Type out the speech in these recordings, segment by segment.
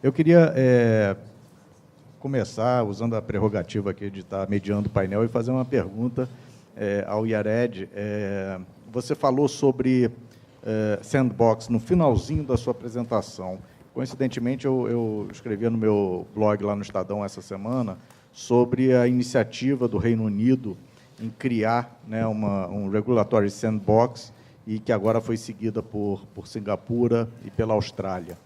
Eu queria começar usando a prerrogativa aqui de estar mediando o painel e fazer uma pergunta ao Yared. Você falou sobre sandbox no finalzinho da sua apresentação. Coincidentemente, eu escrevia no meu blog lá no Estadão essa semana sobre a iniciativa do Reino Unido em criar, né, um regulatory sandbox e que agora foi seguida por Singapura e pela Austrália.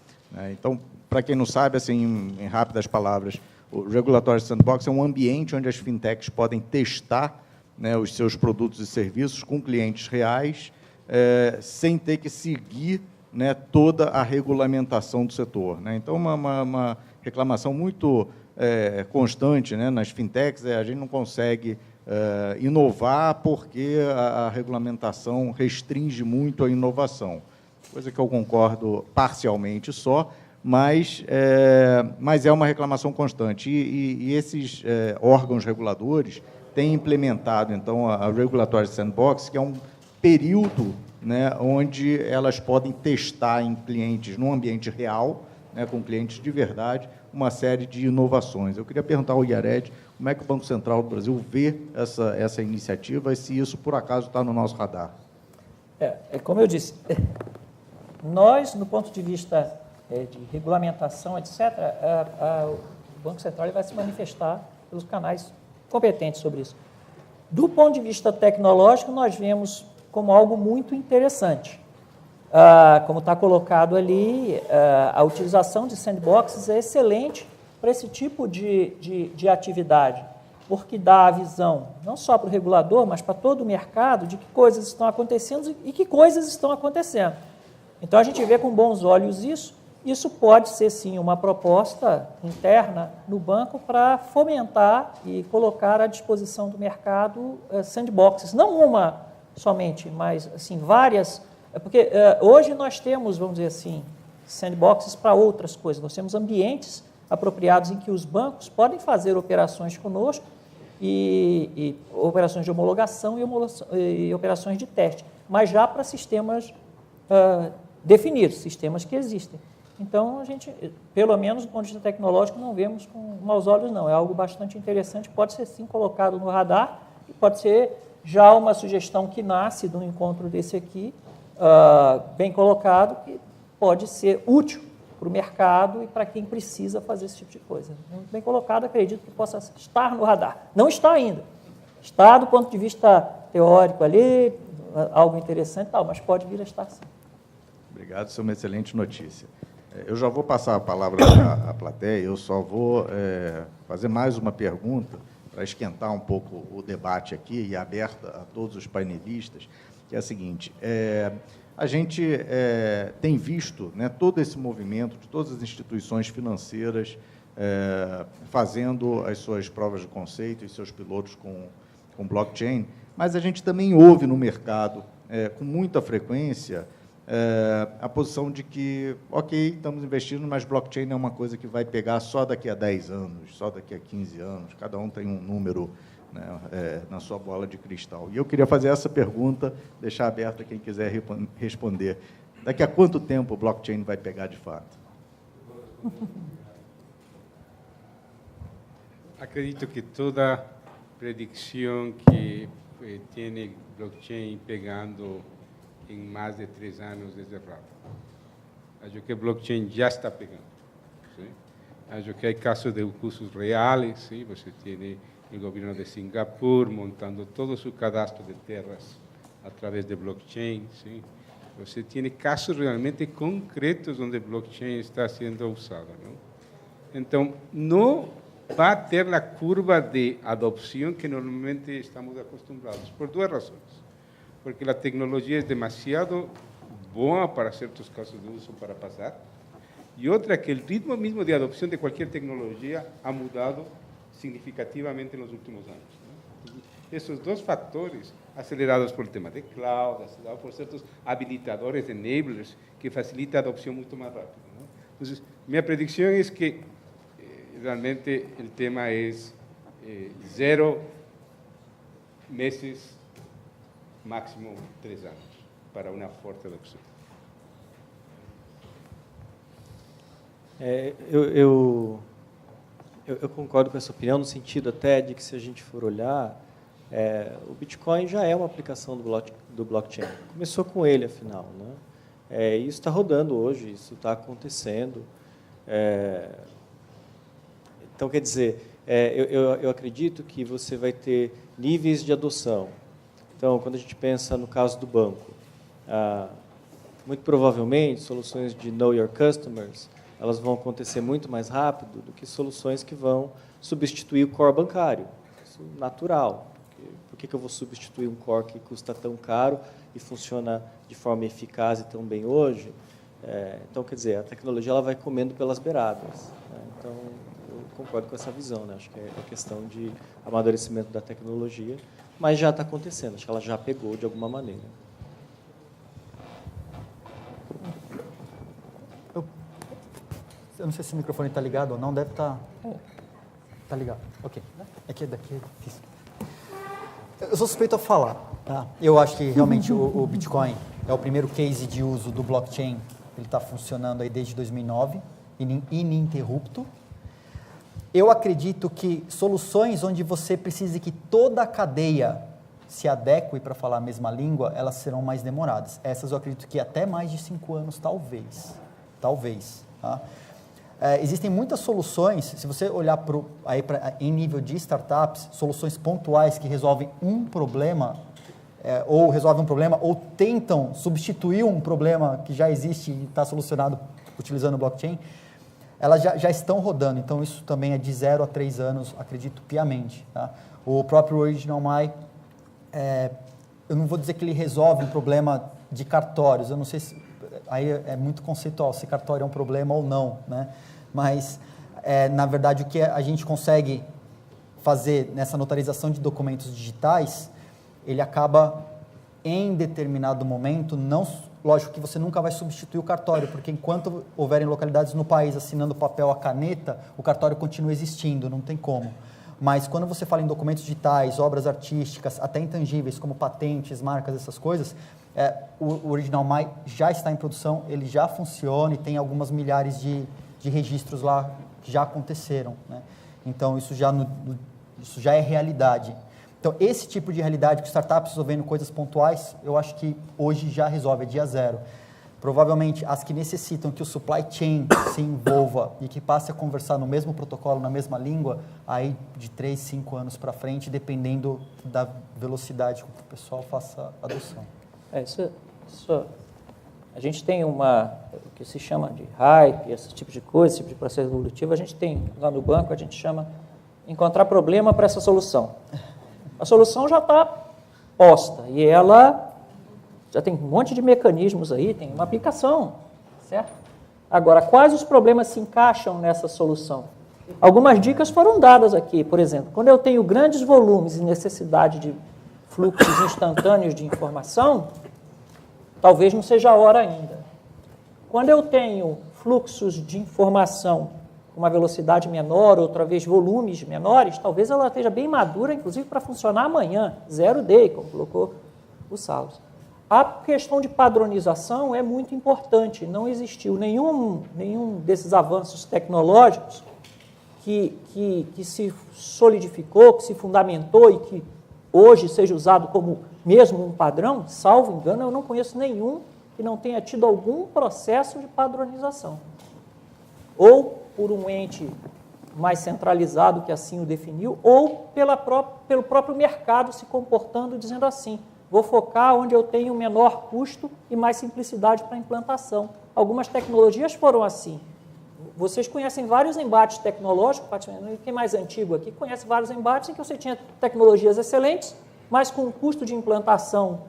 Então, para quem não sabe, assim, em rápidas palavras, o Regulatory Sandbox é um ambiente onde as fintechs podem testar, né, os seus produtos e serviços com clientes reais, sem ter que seguir, né, toda a regulamentação do setor. Né? Então, uma reclamação muito constante, né, nas fintechs a gente não consegue inovar porque a regulamentação restringe muito a inovação, coisa que eu concordo parcialmente só, mas é uma reclamação constante. E esses órgãos reguladores têm implementado, então, a Regulatory Sandbox, que é um período, né, onde elas podem testar em clientes, num ambiente real, né, com clientes de verdade, uma série de inovações. Eu queria perguntar ao Yared como é que o Banco Central do Brasil vê essa iniciativa e se isso, por acaso, está no nosso radar. Como eu disse, nós, do ponto de vista de regulamentação, etc., o Banco Central vai se manifestar pelos canais competentes sobre isso. Do ponto de vista tecnológico, nós vemos como algo muito interessante. Como está colocado ali, a utilização de sandboxes é excelente para esse tipo de atividade, porque dá a visão, não só para o regulador, mas para todo o mercado, de que coisas estão acontecendo e que coisas estão acontecendo. Então, a gente vê com bons olhos isso. Isso pode ser, sim, uma proposta interna no banco para fomentar e colocar à disposição do mercado sandboxes. Não uma somente, mas assim, várias. Porque hoje nós temos, vamos dizer assim, sandboxes para outras coisas. Nós temos ambientes apropriados em que os bancos podem fazer operações conosco, e operações de homologação e operações de teste, mas já para sistemas definidos, sistemas que existem. Então, a gente, pelo menos do ponto de vista tecnológico, não vemos com maus olhos, não. É algo bastante interessante, pode ser, sim, colocado no radar, e pode ser já uma sugestão que nasce de um encontro desse aqui, bem colocado, que pode ser útil para o mercado e para quem precisa fazer esse tipo de coisa. Muito bem colocado, acredito que possa estar no radar. Não está ainda. Está do ponto de vista teórico ali, algo interessante, tal, mas pode vir a estar, sim. Obrigado, isso é uma excelente notícia. Eu já vou passar a palavra à plateia, eu só vou fazer mais uma pergunta para esquentar um pouco o debate aqui e aberta a todos os painelistas, que é a seguinte: a gente tem visto, né, todo esse movimento de todas as instituições financeiras fazendo as suas provas de conceito e seus pilotos com blockchain, mas a gente também ouve no mercado, com muita frequência, a posição de que, ok, estamos investindo, mas blockchain é uma coisa que vai pegar só daqui a 10 anos, só daqui a 15 anos, cada um tem um número, né, na sua bola de cristal. E eu queria fazer essa pergunta, deixar aberta quem quiser responder. Daqui a quanto tempo o blockchain vai pegar de fato? Acredito que toda predição que tem blockchain pegando em mais de 3 anos é errada. Acho que blockchain já está pegando. Sim? Acho que há casos de usos reais. Sim? Você tem o governo de Singapura montando todo o seu cadastro de terras através de blockchain. Sim? Você tem casos realmente concretos onde blockchain está sendo usada. Não? Então, não vai ter a curva de adopção que normalmente estamos acostumados, por 2 razões. Porque a tecnologia é demasiado boa para certos casos de uso para passar, e outra que o ritmo mesmo de adopção de qualquer tecnologia ha mudado significativamente nos últimos anos. Esses 2 fatores, acelerados por o tema de cloud, acelerados por certos habilitadores, enablers, que facilitam a adopção muito mais rápido. Então, minha predição é que realmente o tema é 0 meses, máximo 3 anos, para uma forte adopção. Eu concordo com essa opinião, no sentido até de que, se a gente for olhar, o Bitcoin já é uma aplicação do blockchain. Começou com ele, afinal, né? Isso está rodando hoje, isso está acontecendo. Então, quer dizer, eu acredito que você vai ter níveis de adoção. Então, quando a gente pensa no caso do banco, muito provavelmente, soluções de Know Your Customers, elas vão acontecer muito mais rápido do que soluções que vão substituir o core bancário. Isso é natural. Por que eu vou substituir um core que custa tão caro e funciona de forma eficaz e tão bem hoje? Então, quer dizer, a tecnologia ela vai comendo pelas beiradas, né? Então, eu concordo com essa visão, né? Acho que é questão de amadurecimento da tecnologia, mas já está acontecendo, acho que ela já pegou de alguma maneira. Eu não sei se o microfone está ligado ou não, deve estar... Está ligado, ok. Daqui é difícil. Eu sou suspeito a falar, tá? Eu acho que realmente o Bitcoin é o primeiro case de uso do blockchain. Ele está funcionando aí desde 2009, ininterrupto. Eu acredito que soluções onde você precise que toda a cadeia se adeque para falar a mesma língua, elas serão mais demoradas. Essas eu acredito que até mais de 5 anos, talvez. Talvez, tá? Existem muitas soluções, se você olhar em nível de startups, soluções pontuais que resolvem um problema, ou resolvem um problema, ou tentam substituir um problema que já existe e está solucionado utilizando o blockchain, elas já estão rodando. Então, isso também é de 0 a 3 anos, acredito piamente. Tá? O próprio Original My, eu não vou dizer que ele resolve um problema de cartórios, eu não sei se... Aí é muito conceitual, se cartório é um problema ou não, né? Mas, na verdade, o que a gente consegue fazer nessa notarização de documentos digitais, ele acaba, em determinado momento, lógico que você nunca vai substituir o cartório, porque enquanto houverem localidades no país assinando papel a caneta, o cartório continua existindo, não tem como. Mas quando você fala em documentos digitais, obras artísticas, até intangíveis, como patentes, marcas, essas coisas, o Original My já está em produção, ele já funciona e tem algumas milhares de registros lá que já aconteceram, né? Então, isso já é realidade. Então, esse tipo de realidade que startups resolvendo coisas pontuais, eu acho que hoje já resolve, é dia zero. Provavelmente, as que necessitam que o supply chain se envolva e que passe a conversar no mesmo protocolo, na mesma língua, aí de 3, 5 anos para frente, dependendo da velocidade com que o pessoal faça a adoção. A gente tem o que se chama de hype, esse tipo de coisa, esse tipo de processo evolutivo. A gente tem, lá no banco, a gente chama encontrar problema para essa solução. A solução já está posta e ela já tem um monte de mecanismos aí, tem uma aplicação, certo? Agora, quais os problemas se encaixam nessa solução? Algumas dicas foram dadas aqui, por exemplo, quando eu tenho grandes volumes e necessidade de fluxos instantâneos de informação, talvez não seja a hora ainda. Quando eu tenho fluxos de informação com uma velocidade menor, outra vez volumes menores, talvez ela esteja bem madura, inclusive, para funcionar amanhã, 0 day, como colocou o Salles. A questão de padronização é muito importante. Não existiu nenhum desses avanços tecnológicos que se solidificou, que se fundamentou e que hoje seja usado como mesmo um padrão. Salvo engano, eu não conheço nenhum que não tenha tido algum processo de padronização. Ou por um ente mais centralizado que assim o definiu, ou pelo próprio mercado se comportando, dizendo assim: vou focar onde eu tenho menor custo e mais simplicidade para a implantação. Algumas tecnologias foram assim. Vocês conhecem vários embates tecnológicos, quem é mais antigo aqui conhece vários embates em que você tinha tecnologias excelentes, mas com um custo de implantação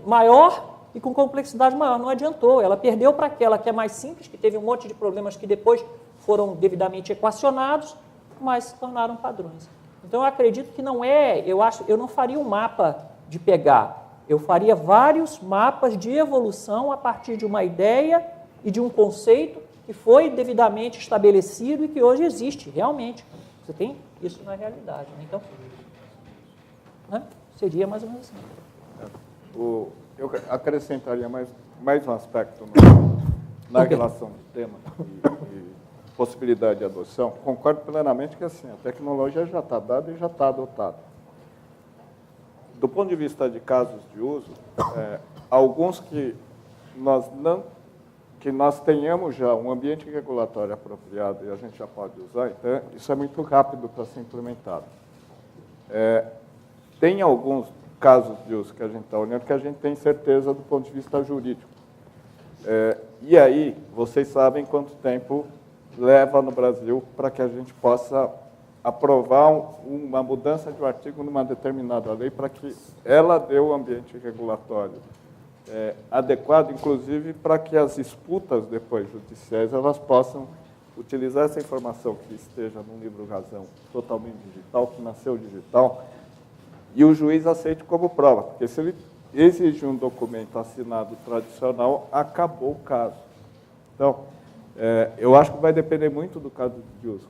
maior e com complexidade maior. Não adiantou, ela perdeu para aquela que é mais simples, que teve um monte de problemas que depois foram devidamente equacionados, mas se tornaram padrões. Então, eu acredito que eu não faria um mapa de pegar, eu faria vários mapas de evolução a partir de uma ideia e de um conceito que foi devidamente estabelecido e que hoje existe, realmente. Você tem isso na realidade. Né? Então, seria mais ou menos assim. Eu acrescentaria mais um aspecto na relação do tema e possibilidade de adoção, concordo plenamente que assim, a tecnologia já está dada e já está adotada. Do ponto de vista de casos de uso, alguns que nós tenhamos já um ambiente regulatório apropriado e a gente já pode usar, então isso é muito rápido para ser implementado. Tem alguns casos de uso que a gente está olhando que a gente tem certeza do ponto de vista jurídico. E aí, vocês sabem quanto tempo leva no Brasil para que a gente possa aprovar uma mudança de um artigo numa determinada lei para que ela dê o ambiente regulatório adequado, inclusive para que as disputas depois judiciais elas possam utilizar essa informação que esteja no livro-razão totalmente digital, que nasceu digital, e o juiz aceite como prova, porque se ele exige um documento assinado tradicional, acabou o caso. Então, eu acho que vai depender muito do caso de uso,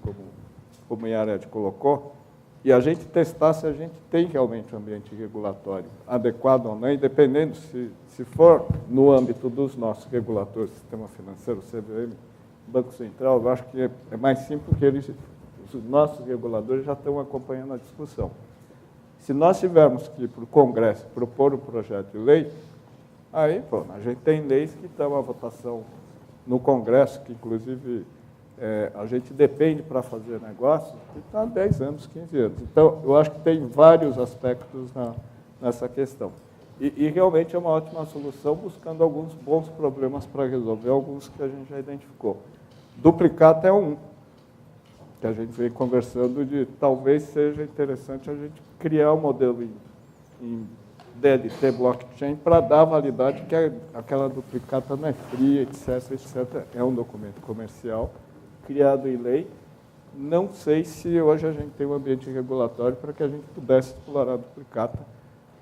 como o Yared colocou, e a gente testar se a gente tem realmente um ambiente regulatório adequado ou não, e dependendo se for no âmbito dos nossos reguladores, sistema financeiro, CVM, Banco Central, eu acho que é mais simples porque os nossos reguladores já estão acompanhando a discussão. Se nós tivermos que ir para o Congresso propor um projeto de lei, aí, a gente tem leis que estão à votação no Congresso, que, inclusive, a gente depende para fazer negócios, que está há 10 anos, 15 anos. Então, eu acho que tem vários aspectos nessa questão. E realmente é uma ótima solução, buscando alguns bons problemas para resolver, alguns que a gente já identificou. Duplicata é um, que a gente vem conversando de talvez seja interessante a gente criar um modelo em DLT, blockchain, para dar validade que aquela duplicata não é fria, etc., etc. É um documento comercial criado em lei. Não sei se hoje a gente tem um ambiente regulatório para que a gente pudesse explorar a duplicata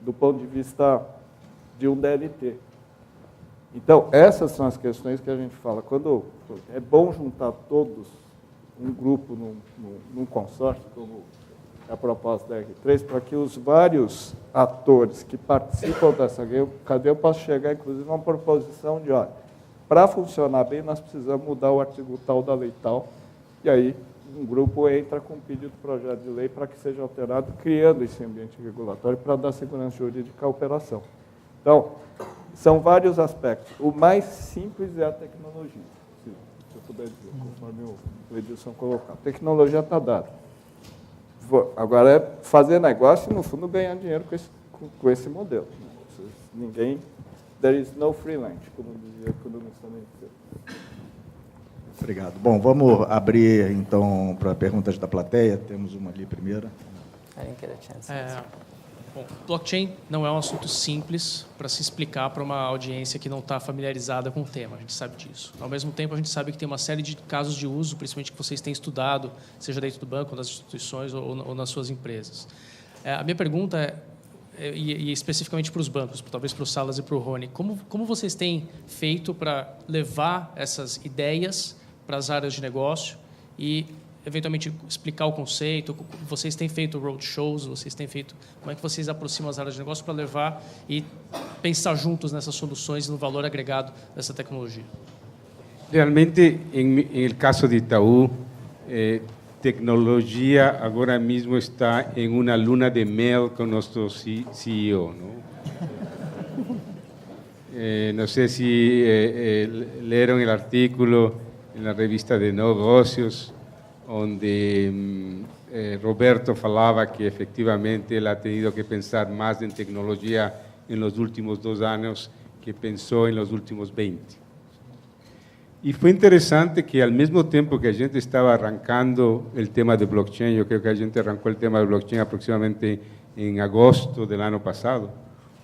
do ponto de vista de um DLT. Então, essas são as questões que a gente fala. Quando é bom juntar todos, um grupo num consórcio, como a proposta da R3, para que os vários atores que participam dessa cadeia possam chegar, inclusive, a uma proposição de, olha, para funcionar bem, nós precisamos mudar o artigo tal da lei tal, e aí um grupo entra com um pedido de projeto de lei para que seja alterado, criando esse ambiente regulatório para dar segurança jurídica à operação. Então, são vários aspectos. O mais simples é a tecnologia, se eu puder dizer, conforme o Edilson colocou. A tecnologia está dada. Agora é fazer negócio e, no fundo, ganhar dinheiro com esse modelo. Ninguém... There is no free lunch, como dizia o economista americano. Obrigado. Bom, vamos abrir, então, para perguntas da plateia. Temos uma ali primeiro. Bom, blockchain não é um assunto simples para se explicar para uma audiência que não está familiarizada com o tema, a gente sabe disso. Ao mesmo tempo, a gente sabe que tem uma série de casos de uso, principalmente que vocês têm estudado, seja dentro do banco, nas instituições ou nas suas empresas. A minha pergunta e especificamente para os bancos, talvez para o Salas e para o Rony, como vocês têm feito para levar essas ideias para as áreas de negócio e, eventualmente, explicar o conceito? Vocês têm feito roadshows, como é que vocês aproximam as áreas de negócio para levar e pensar juntos nessas soluções e no valor agregado dessa tecnologia? Realmente, em caso de Itaú, tecnologia agora mesmo está em uma luna de mel com nosso CEO, não? Não sei se leram o artículo na revista de Negócios, onde Roberto falava que efectivamente ele ha tenido que pensar mais em tecnologia nos últimos 2 anos que pensou nos últimos 20. E foi interessante que, ao mesmo tempo que a gente estava arrancando o tema de blockchain, eu creio que a gente arrancou o tema de blockchain aproximadamente em agosto do ano passado,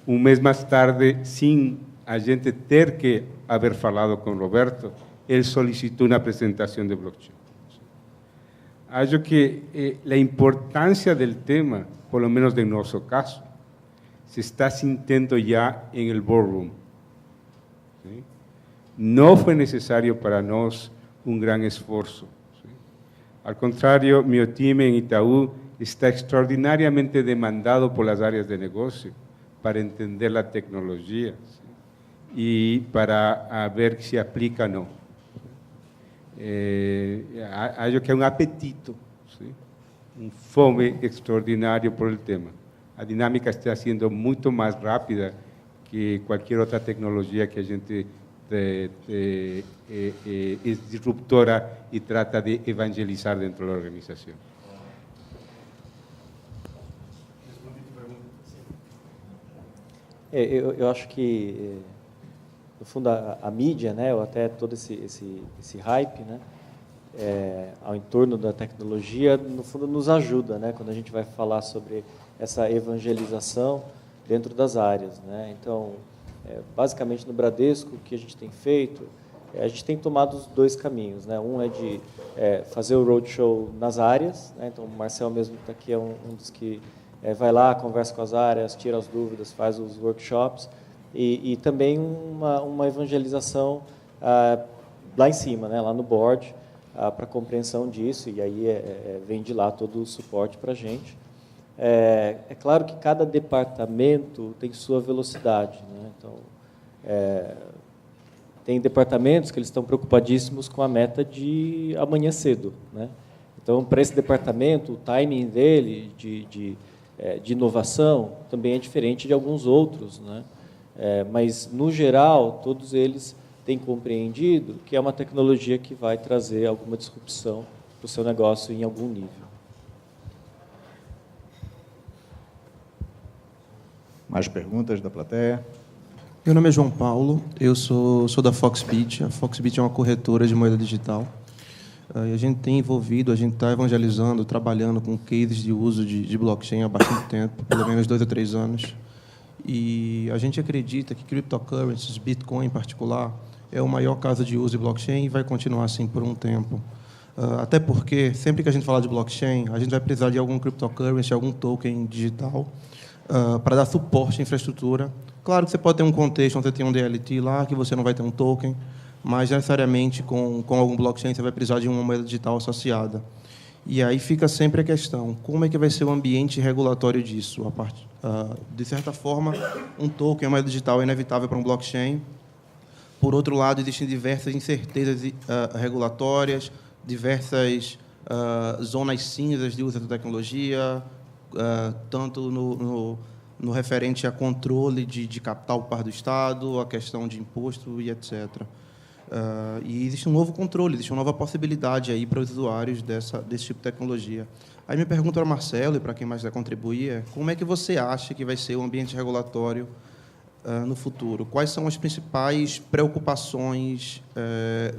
um mês mais tarde, sem a gente ter que haver falado com Roberto, ele solicitou uma apresentação de blockchain. Acho que a importância do tema, por lo menos no nosso caso, se está sintiendo já em el boardroom. ¿Sí? No fue necesario para nós un gran esfuerzo. ¿Sí? Al contrario, mi time en Itaú está extraordinariamente demandado por las áreas de negocio para entender la tecnología, ¿sí? Y para ver si aplica o no. acho que é um apetite, sim? Fome extraordinário por el tema. A dinâmica está sendo muito mais rápida que qualquer outra tecnologia que a gente é disruptora e trata de evangelizar dentro da organização. Eu acho que, no fundo, a mídia, né, ou até todo esse hype, né, ao entorno da tecnologia, no fundo, nos ajuda, né, quando a gente vai falar sobre essa evangelização dentro das áreas, né. Então, basicamente, no Bradesco, o que a gente tem feito, a gente tem tomado os dois caminhos, né. Um é de fazer o roadshow nas áreas, né. Então, o Marcel mesmo está aqui, é um dos que vai lá, conversa com as áreas, tira as dúvidas, faz os workshops, e também uma evangelização lá em cima, né, lá no board, para a compreensão disso, e aí vem de lá todo o suporte para a gente. É claro que cada departamento tem sua velocidade, né? Então, tem departamentos que eles estão preocupadíssimos com a meta de amanhã cedo, né? Então, para esse departamento, o timing dele de inovação também é diferente de alguns outros, né? Mas, no geral, todos eles têm compreendido que é uma tecnologia que vai trazer alguma disrupção para o seu negócio em algum nível. Mais perguntas da plateia? Meu nome é João Paulo, eu sou da Foxbit. A Foxbit é uma corretora de moeda digital. E a gente tem envolvido, a gente está evangelizando, trabalhando com cases de uso de blockchain há bastante tempo, pelo menos 2 a 3 anos. E a gente acredita que cryptocurrencies, Bitcoin em particular, é o maior caso de uso de blockchain e vai continuar assim por um tempo. Até porque, sempre que a gente falar de blockchain, a gente vai precisar de algum cryptocurrency, algum token digital, para dar suporte à infraestrutura. Claro que você pode ter um contexto onde você tem um DLT lá, que você não vai ter um token, mas necessariamente com algum blockchain você vai precisar de uma moeda digital associada. E aí fica sempre a questão, como é que vai ser o ambiente regulatório disso? De certa forma, um token, uma moeda digital é inevitável para um blockchain. Por outro lado, existem diversas incertezas regulatórias, diversas zonas cinzas de uso da tecnologia, tanto no referente a controle de capital por parte do Estado, a questão de imposto e etc. E existe um novo controle, existe uma nova possibilidade aí para os usuários desse tipo de tecnologia. Aí minha pergunta para Marcelo e para quem mais vai contribuir é: como é que você acha que vai ser o ambiente regulatório no futuro? Quais são as principais preocupações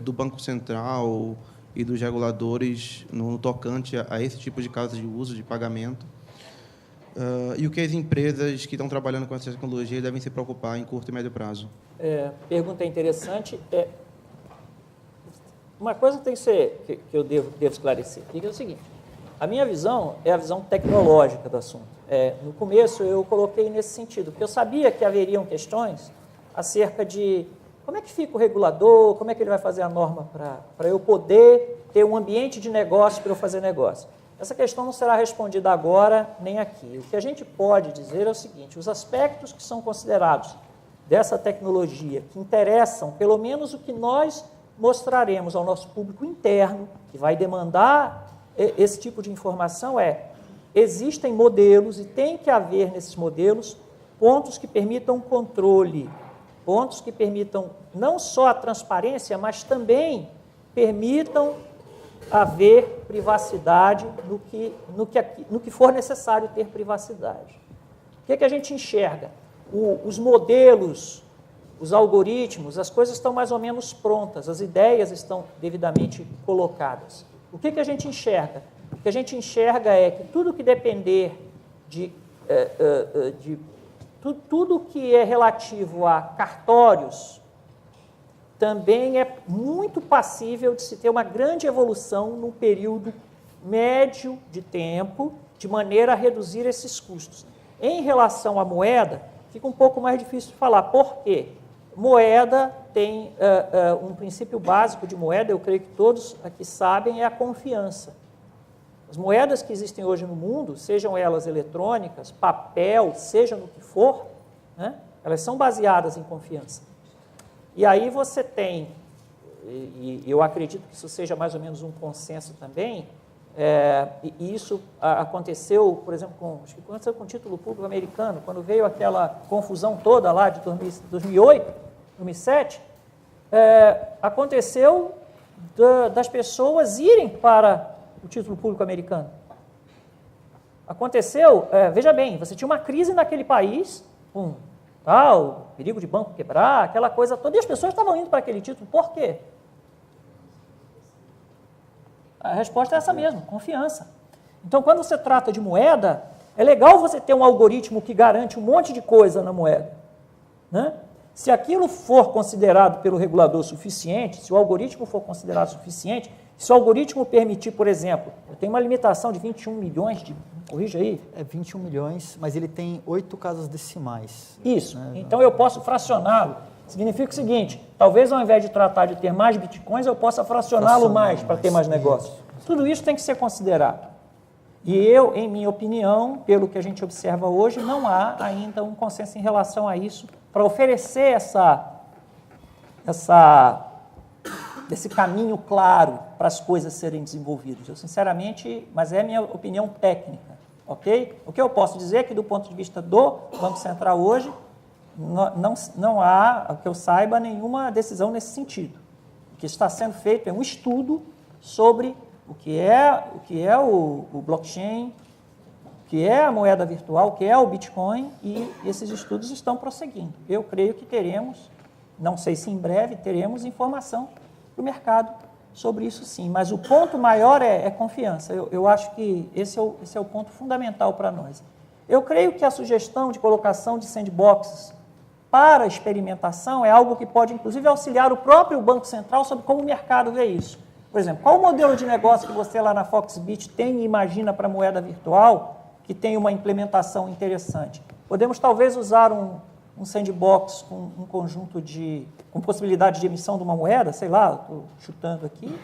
do Banco Central e dos reguladores no tocante a esse tipo de casos de uso, de pagamento? E o que as empresas que estão trabalhando com essa tecnologia devem se preocupar em curto e médio prazo? Pergunta interessante. Uma coisa tem que ser, que eu devo esclarecer, que é o seguinte: a minha visão é a visão tecnológica do assunto. No começo eu coloquei nesse sentido, porque eu sabia que haveriam questões acerca de como é que fica o regulador, como é que ele vai fazer a norma para eu poder ter um ambiente de negócio para eu fazer negócio. Essa questão não será respondida agora nem aqui. O que a gente pode dizer é o seguinte: os aspectos que são considerados dessa tecnologia, que interessam, pelo menos o que nós mostraremos ao nosso público interno, que vai demandar esse tipo de informação, existem modelos e tem que haver nesses modelos pontos que permitam controle, pontos que permitam não só a transparência, mas também permitam haver privacidade no que for necessário ter privacidade. O que a gente enxerga? Os modelos, os algoritmos, as coisas estão mais ou menos prontas, as ideias estão devidamente colocadas. O que a gente enxerga? O que a gente enxerga é que tudo que depender tudo que é relativo a cartórios também é muito passível de se ter uma grande evolução num período médio de tempo, de maneira a reduzir esses custos. Em relação à moeda, fica um pouco mais difícil de falar. Por quê? Moeda tem um princípio básico de moeda, eu creio que todos aqui sabem, é a confiança. As moedas que existem hoje no mundo, sejam elas eletrônicas, papel, seja no que for, né, elas são baseadas em confiança. E aí você tem e eu acredito que isso seja mais ou menos um consenso também, e isso aconteceu, por exemplo, acho que aconteceu com o título público americano, quando veio aquela confusão toda lá de 2008, 2007, aconteceu das pessoas irem para o título público americano. Aconteceu, veja bem, você tinha uma crise naquele país, perigo de banco quebrar, aquela coisa toda, e as pessoas estavam indo para aquele título. Por quê? A resposta é essa mesma, confiança. Então, quando você trata de moeda, é legal você ter um algoritmo que garante um monte de coisa na moeda, né? Se aquilo for considerado pelo regulador suficiente, se o algoritmo for considerado suficiente, se o algoritmo permitir, por exemplo, eu tenho uma limitação de 21 milhões corrija aí. É 21 milhões, mas ele tem 8 casas decimais. Isso, né? Então eu posso fracioná-lo. Significa o seguinte, talvez ao invés de tratar de ter mais bitcoins, eu possa fracioná-lo mais para ter mais negócios. Tudo isso tem que ser considerado. E eu, em minha opinião, pelo que a gente observa hoje, não há ainda um consenso em relação a isso para oferecer esse caminho claro para as coisas serem desenvolvidas. Eu, sinceramente, mas é minha opinião técnica, ok? O que eu posso dizer é que, do ponto de vista do Banco Central hoje, não há, que eu saiba, nenhuma decisão nesse sentido. O que está sendo feito é um estudo sobre o que é o blockchain, o que é a moeda virtual, o que é o Bitcoin, e esses estudos estão prosseguindo. Eu creio que teremos, não sei se em breve, teremos informação para o mercado sobre isso sim, mas o ponto maior é confiança. Eu acho que esse é o ponto fundamental para nós. Eu creio que a sugestão de colocação de sandboxes para experimentação é algo que pode, inclusive, auxiliar o próprio Banco Central sobre como o mercado vê isso. Por exemplo, qual o modelo de negócio que você lá na Foxbit tem e imagina para a moeda virtual que tem uma implementação interessante? Podemos talvez usar um sandbox com um conjunto com possibilidade de emissão de uma moeda, sei lá, estou chutando aqui,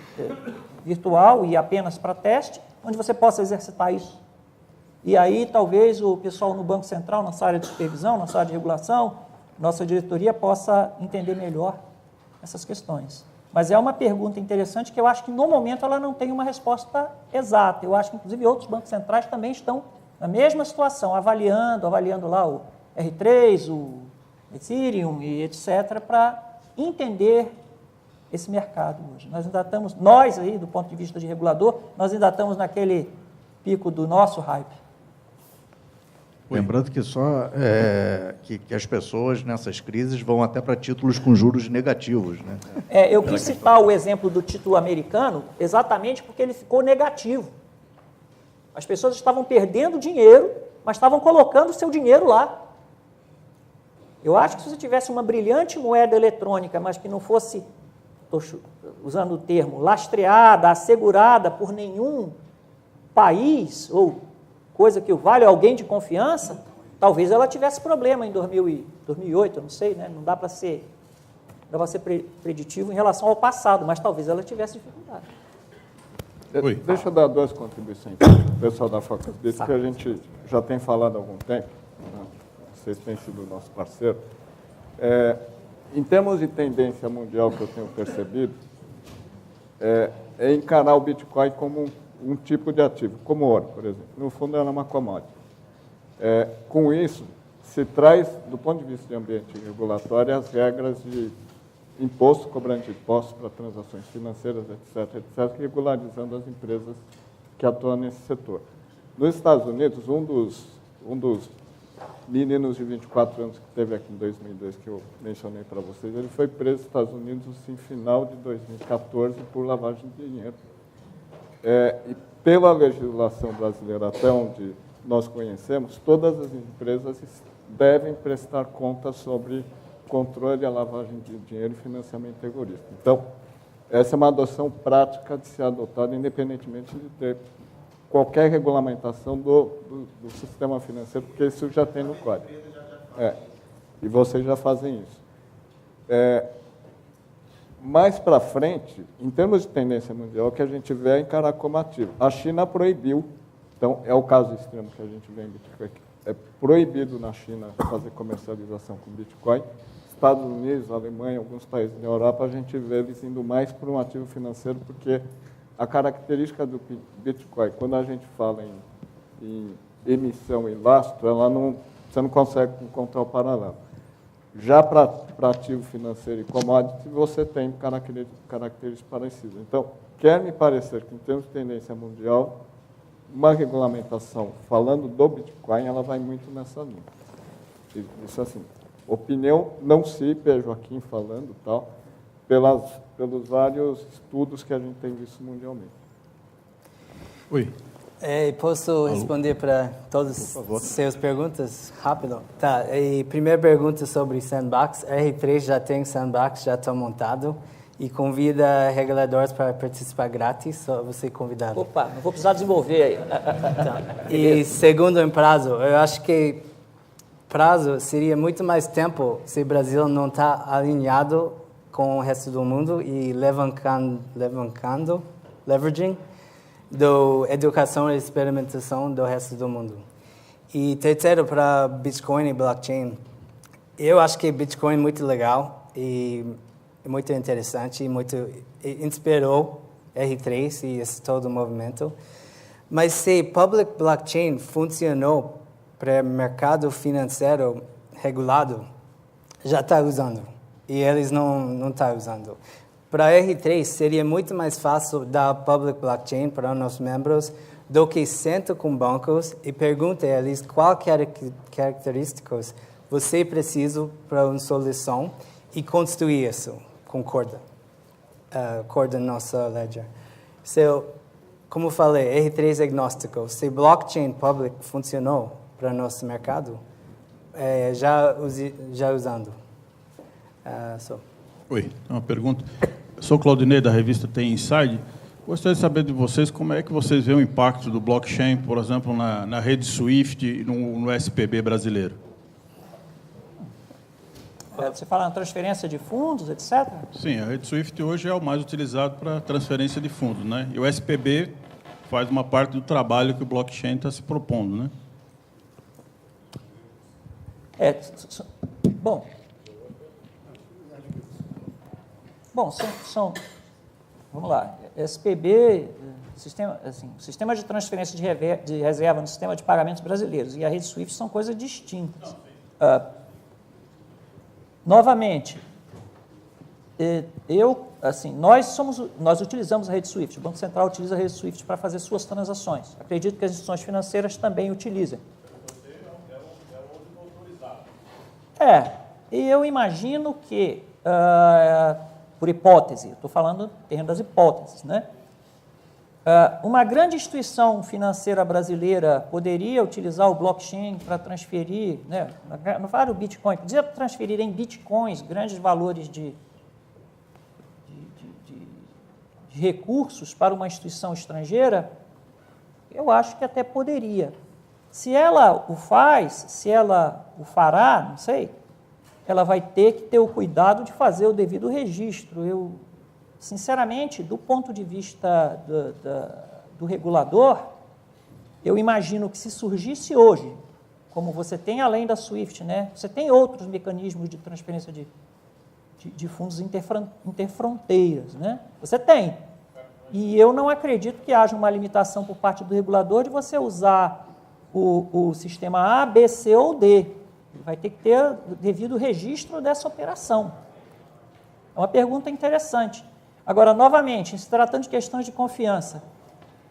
virtual e apenas para teste, onde você possa exercitar isso. E aí talvez o pessoal no Banco Central, nossa área de supervisão, nossa área de regulação, nossa diretoria possa entender melhor essas questões. Mas é uma pergunta interessante que eu acho que, no momento, ela não tem uma resposta exata. Eu acho que, inclusive, outros bancos centrais também estão na mesma situação, avaliando lá o R3, o Ethereum e etc., para entender esse mercado hoje. Nós aí, do ponto de vista de regulador, nós ainda estamos naquele pico do nosso hype. Lembrando que que as pessoas nessas crises vão até para títulos com juros negativos, né? Eu quis citar o exemplo do título americano exatamente porque ele ficou negativo. As pessoas estavam perdendo dinheiro, mas estavam colocando o seu dinheiro lá. Eu acho que se você tivesse uma brilhante moeda eletrônica, mas que não fosse, estou usando o termo, lastreada, assegurada por nenhum país ou coisa que vale alguém de confiança, talvez ela tivesse problema em 2008, eu não sei, né? Não dá para ser preditivo em relação ao passado, mas talvez ela tivesse dificuldade. Deixa eu dar duas contribuições. O pessoal da Foxbit, que a gente já tem falado há algum tempo, né? Vocês têm sido nosso parceiro. Em termos de tendência mundial que eu tenho percebido, é encarar o Bitcoin como um tipo de ativo, como ouro, por exemplo. No fundo, ela é uma commodity. Com isso, se traz, do ponto de vista de ambiente regulatório, as regras de imposto, cobrança de impostos para transações financeiras, etc., regularizando as empresas que atuam nesse setor. Nos Estados Unidos, um dos meninos de 24 anos que teve aqui em 2002, que eu mencionei para vocês, ele foi preso nos Estados Unidos no final de 2014 por lavagem de dinheiro. E pela legislação brasileira, até onde nós conhecemos, todas as empresas devem prestar conta sobre controle da lavagem de dinheiro e financiamento terrorista. Então, essa é uma adoção prática de ser adotada, independentemente de ter qualquer regulamentação do sistema financeiro, porque isso já tem no código. E vocês já fazem isso. Mais para frente, em termos de tendência mundial, o que a gente vê é encarar como ativo. A China proibiu, então é o caso extremo que a gente vê em Bitcoin, é proibido na China fazer comercialização com Bitcoin. Estados Unidos, Alemanha, alguns países da Europa, a gente vê eles indo mais para um ativo financeiro, porque a característica do Bitcoin, quando a gente fala em emissão e lastro, você não consegue encontrar o paralelo. Já para ativo financeiro e commodity, você tem características parecidas. Então, quer me parecer que, em termos de tendência mundial, uma regulamentação falando do Bitcoin, ela vai muito nessa linha. Isso assim, opinião não CIP, Joaquim falando, tal, pelos vários estudos que a gente tem visto mundialmente. Oi. Posso responder para todas as suas perguntas? Rápido. Tá, e primeira pergunta sobre Sandbox. R3 já tem Sandbox, já está montado. E convida reguladores para participar grátis, só você convidado. Opa, não vou precisar desenvolver aí. E segundo, em prazo, eu acho que prazo seria muito mais tempo se o Brasil não está alinhado com o resto do mundo e leveraging da educação e experimentação do resto do mundo. E terceiro, para Bitcoin e blockchain, eu acho que Bitcoin é muito legal e muito interessante e inspirou R3 e esse todo o movimento. Mas se public blockchain funcionou para mercado financeiro regulado, já está usando. E eles não estão usando. Para R3, seria muito mais fácil dar public blockchain para os nossos membros do que senta com bancos e pergunta a eles quais características você precisa para uma solução e construir isso com Corda nossa ledger. Como falei, R3 é agnóstico. Se blockchain public funcionou para nosso mercado, já usando. Oi, uma pergunta. Eu sou Claudinei, da revista Tem Inside. Gostaria de saber de vocês como é que vocês veem o impacto do blockchain, por exemplo, na rede SWIFT e no SPB brasileiro. Você fala na transferência de fundos, etc.? Sim, a rede SWIFT hoje é o mais utilizado para transferência de fundos, né? E o SPB faz uma parte do trabalho que o blockchain está se propondo, né? Bom, vamos lá. SPB, sistema de transferência de reserva no sistema de pagamentos brasileiros e a rede SWIFT são coisas distintas. Novamente, nós utilizamos a rede SWIFT, o Banco Central utiliza a rede SWIFT para fazer suas transações. Acredito que as instituições financeiras também utilizem. E eu imagino que, por hipótese, estou falando em termos das hipóteses, né? Uma grande instituição financeira brasileira poderia utilizar o blockchain para transferir, né, não fala o Bitcoin, podia transferir em Bitcoins grandes valores de recursos para uma instituição estrangeira? Eu acho que até poderia. Se ela o faz, se ela o fará, não sei, ela vai ter que ter o cuidado de fazer o devido registro. Eu, sinceramente, do ponto de vista do regulador, eu imagino que se surgisse hoje, como você tem além da SWIFT, né, você tem outros mecanismos de transferência de fundos interfronteiras, né? Você tem. E eu não acredito que haja uma limitação por parte do regulador de você usar o sistema A, B, C ou D. Vai ter que ter o devido registro dessa operação. É uma pergunta interessante. Agora, novamente, se tratando de questões de confiança,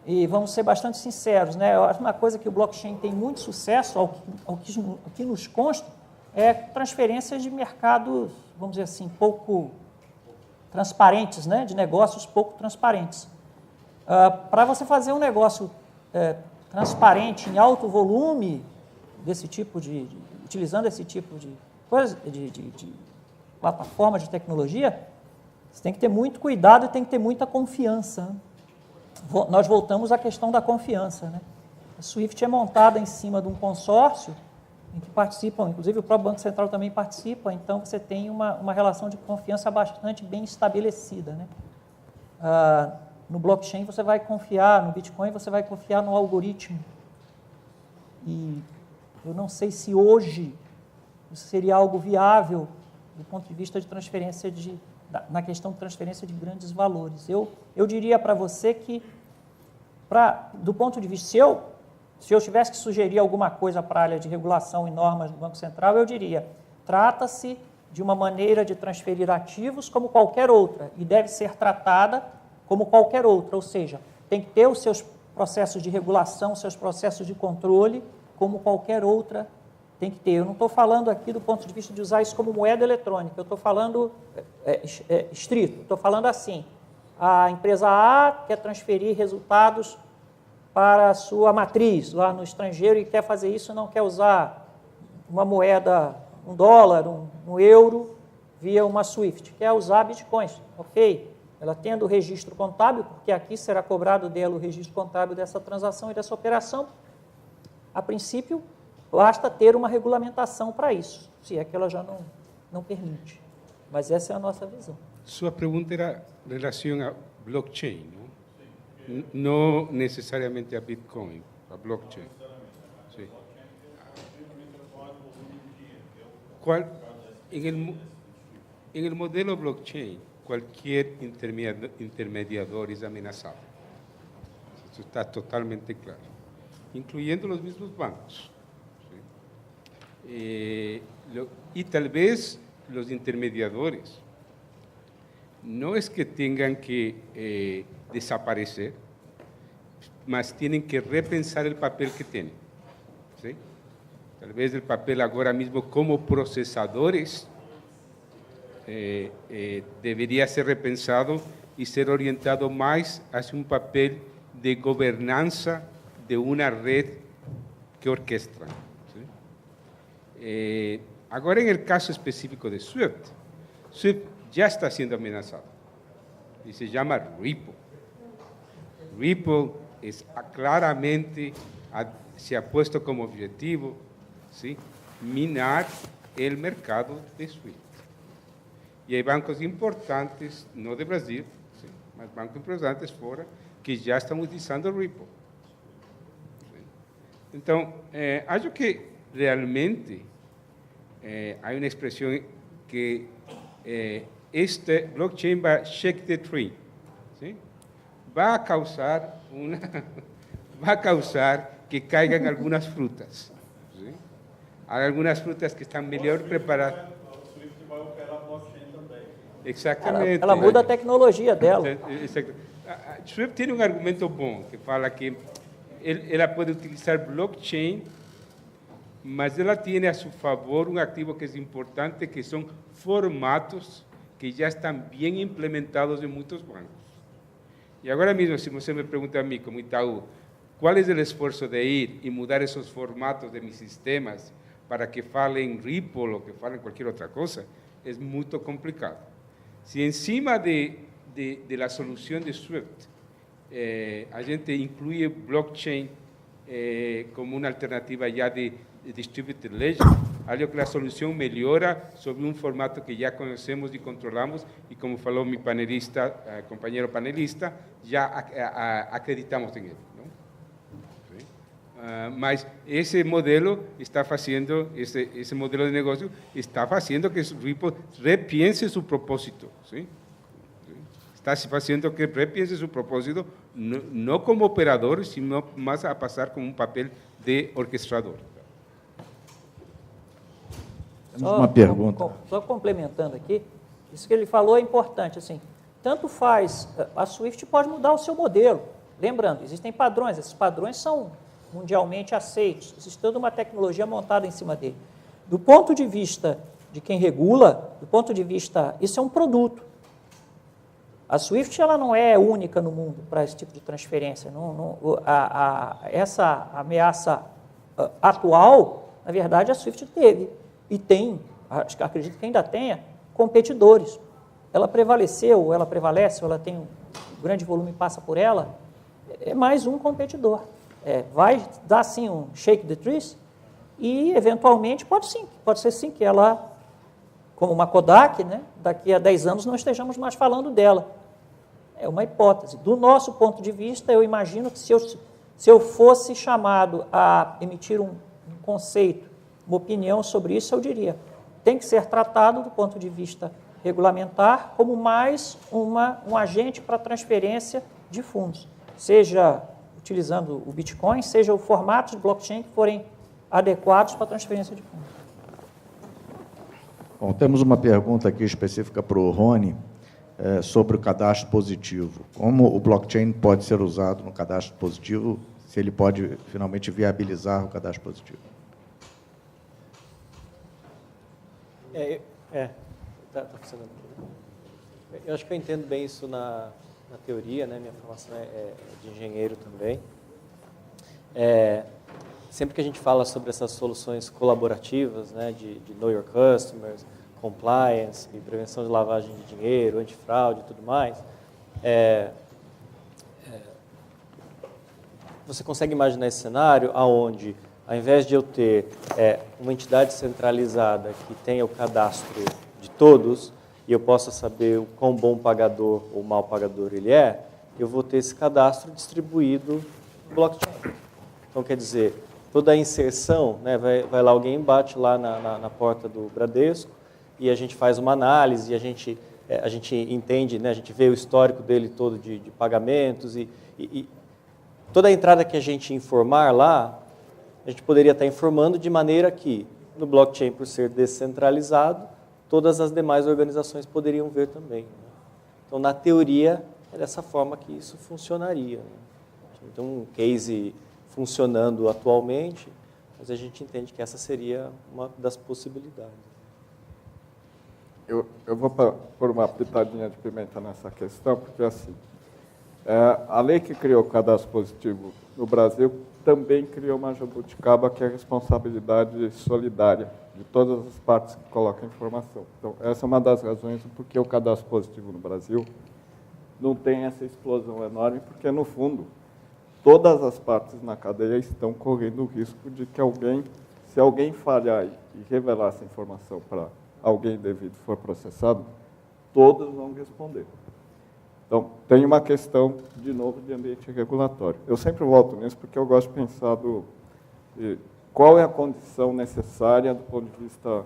e vamos ser bastante sinceros, né? Eu acho uma coisa que o blockchain tem muito sucesso, ao que nos consta, é transferências de mercados, vamos dizer assim, pouco transparentes, né? De negócios pouco transparentes. Para você fazer um negócio transparente em alto volume, utilizando esse tipo de coisa, de plataforma de tecnologia, você tem que ter muito cuidado e tem que ter muita confiança. Nós voltamos à questão da confiança, né? A SWIFT é montada em cima de um consórcio em que participam, inclusive o próprio Banco Central também participa, então você tem uma relação de confiança bastante bem estabelecida, né? No blockchain você vai confiar, no Bitcoin você vai confiar no algoritmo. E eu não sei se hoje isso seria algo viável do ponto de vista de transferência na questão de transferência de grandes valores. Eu diria para você que, do ponto de vista, se eu tivesse que sugerir alguma coisa para a área de regulação e normas do Banco Central, eu diria, trata-se de uma maneira de transferir ativos como qualquer outra, e deve ser tratada como qualquer outra, ou seja, tem que ter os seus processos de regulação, seus processos de controle, como qualquer outra tem que ter. Eu não estou falando aqui do ponto de vista de usar isso como moeda eletrônica, eu estou falando estrito, estou falando assim, a empresa A quer transferir resultados para a sua matriz lá no estrangeiro e quer fazer isso, não quer usar uma moeda, $1, um euro, via uma SWIFT, quer usar bitcoins, ok? Ela tendo o registro contábil, porque aqui será cobrado dela o registro contábil dessa transação e dessa operação, a princípio, basta ter uma regulamentação para isso, se é que ela já não permite. Mas essa é a nossa visão. Sua pergunta era em relação a blockchain, não? Não necessariamente a Bitcoin, a blockchain. Sim. En el modelo blockchain, cualquier intermediador es amenazado. Eso está totalmente claro, incluyendo los mismos bancos. ¿Sí? Y tal vez los intermediadores no es que tengan que desaparecer, mas tienen que repensar el papel que tienen. ¿Sí? Tal vez el papel ahora mismo como procesadores debería ser repensado y ser orientado más hacia un papel de gobernanza de una red que orquestra. ¿Sí? Ahora, en el caso específico de SWIFT, SWIFT ya está siendo amenazado y se llama Ripple. Ripple claramente se ha puesto como objetivo, ¿sí?, minar el mercado de SWIFT. Y hay bancos importantes, no de Brasil, ¿sí?, mas bancos importantes fora, que já estão utilizando Ripple. Então, acho que realmente há uma expressão que este blockchain vai shake the tree, ¿sí? Vai causar que caigan algumas frutas. ¿Sí? Há algumas frutas que estão melhor preparadas. Exatamente. Ela muda a tecnologia dela. A Swift tem um argumento bom, que fala que ela pode utilizar blockchain, mas ela tem a seu favor um ativo que é importante, que são formatos que já estão bem implementados em muitos bancos. E agora mesmo, se você me pergunta a mim, como Itaú, qual é o esforço de ir e mudar esses formatos de meus sistemas para que falem Ripple ou que falem qualquer outra coisa, é muito complicado. Se em cima da solução de SWIFT a gente inclui blockchain como uma alternativa já de distributed ledger, acho que a solução melhora sobre um formato que já conhecemos e controlamos, e como falou meu panelista, companheiro panelista, já acreditamos em ele. Mas esse modelo está fazendo, esse modelo de negócio está fazendo que o Ripple repiense seu propósito. ¿Sí? Está fazendo que repiense seu propósito, não como operador, sino mais a passar como um papel de orquestrador. Temos uma pergunta. Só complementando aqui, isso que ele falou é importante. Assim, tanto faz, a SWIFT pode mudar o seu modelo. Lembrando, existem padrões, esses padrões são mundialmente aceitos. Existe toda uma tecnologia montada em cima dele. Do ponto de vista de quem regula, do ponto de vista, isso é um produto. A SWIFT ela não é única no mundo para esse tipo de transferência. Essa ameaça atual, na verdade, a SWIFT teve e tem, acredito que ainda tenha, competidores. Ela prevaleceu, ela prevalece, ela tem um grande volume passa por ela, é mais um competidor. Vai dar, sim, um shake the trees e, eventualmente, pode ser sim que ela, como uma Kodak, né, daqui a 10 anos não estejamos mais falando dela. É uma hipótese. Do nosso ponto de vista, eu imagino que se eu fosse chamado a emitir um conceito, uma opinião sobre isso, eu diria, tem que ser tratado do ponto de vista regulamentar como mais um agente para transferência de fundos, seja utilizando o Bitcoin, seja o formato de blockchain que forem adequados para a transferência de fundos. Bom, temos uma pergunta aqui específica para o Rony, sobre o cadastro positivo. Como o blockchain pode ser usado no cadastro positivo, se ele pode finalmente viabilizar o cadastro positivo? Tá funcionando. Eu acho que eu entendo bem isso na teoria, né? Minha formação é de engenheiro também. Sempre que a gente fala sobre essas soluções colaborativas, né, de Know Your Customers, compliance, e prevenção de lavagem de dinheiro, antifraude e tudo mais, você consegue imaginar esse cenário onde, ao invés de eu ter uma entidade centralizada que tenha o cadastro de todos, e eu possa saber o quão bom pagador ou mau pagador ele é, eu vou ter esse cadastro distribuído no blockchain. Então, quer dizer, toda a inserção, né, vai lá alguém, bate lá na porta do Bradesco, e a gente faz uma análise, e a gente entende, né, a gente vê o histórico dele todo de pagamentos, e toda a entrada que a gente informar lá, a gente poderia estar informando de maneira que, no blockchain, por ser descentralizado, todas as demais organizações poderiam ver também. Né? Então, na teoria, é dessa forma que isso funcionaria. Né? Então, um case funcionando atualmente, mas a gente entende que essa seria uma das possibilidades. Eu vou pôr uma pitadinha de pimenta nessa questão, porque assim, a lei que criou o cadastro positivo no Brasil também criou uma jabuticaba que é a responsabilidade solidária de todas as partes que colocam informação. Então, essa é uma das razões do porquê o cadastro positivo no Brasil não tem essa explosão enorme, porque, no fundo, todas as partes na cadeia estão correndo o risco de que se alguém falhar e revelar essa informação para alguém devido for processado, todos vão responder. Então, tem uma questão, de novo, de ambiente regulatório. Eu sempre volto nisso porque eu gosto de pensar qual é a condição necessária do ponto de vista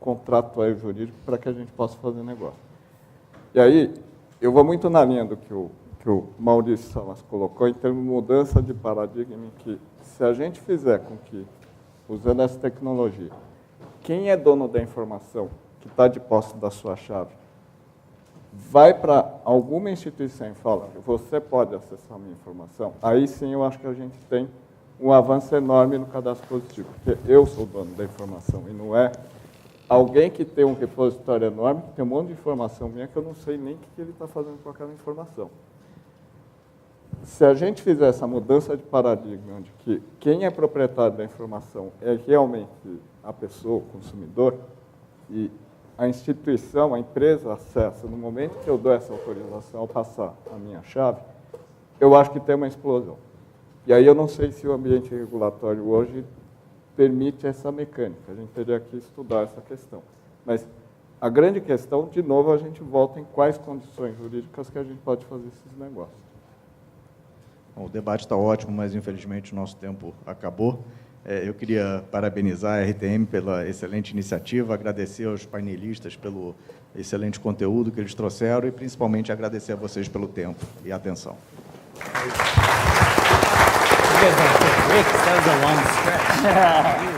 contratual e jurídico para que a gente possa fazer negócio. E aí, eu vou muito na linha do que o Maurício Salas colocou, em termos de mudança de paradigma, em que, se a gente fizer com que, usando essa tecnologia, quem é dono da informação, que está de posse da sua chave, vai para alguma instituição e fala, você pode acessar a minha informação, aí sim eu acho que a gente tem um avanço enorme no cadastro positivo, porque eu sou o dono da informação e não é alguém que tem um repositório enorme, que tem um monte de informação minha que eu não sei nem o que ele está fazendo com aquela informação. Se a gente fizer essa mudança de paradigma, onde que quem é proprietário da informação é realmente a pessoa, o consumidor, e a instituição, a empresa acessa, no momento que eu dou essa autorização ao passar a minha chave, eu acho que tem uma explosão. E aí eu não sei se o ambiente regulatório hoje permite essa mecânica, a gente teria que estudar essa questão. Mas a grande questão, de novo, a gente volta em quais condições jurídicas que a gente pode fazer esses negócios. Bom, o debate está ótimo, mas infelizmente o nosso tempo acabou. Eu queria parabenizar a RTM pela excelente iniciativa, agradecer aos painelistas pelo excelente conteúdo que eles trouxeram e, principalmente, agradecer a vocês pelo tempo e atenção. Rick, that was a long stretch.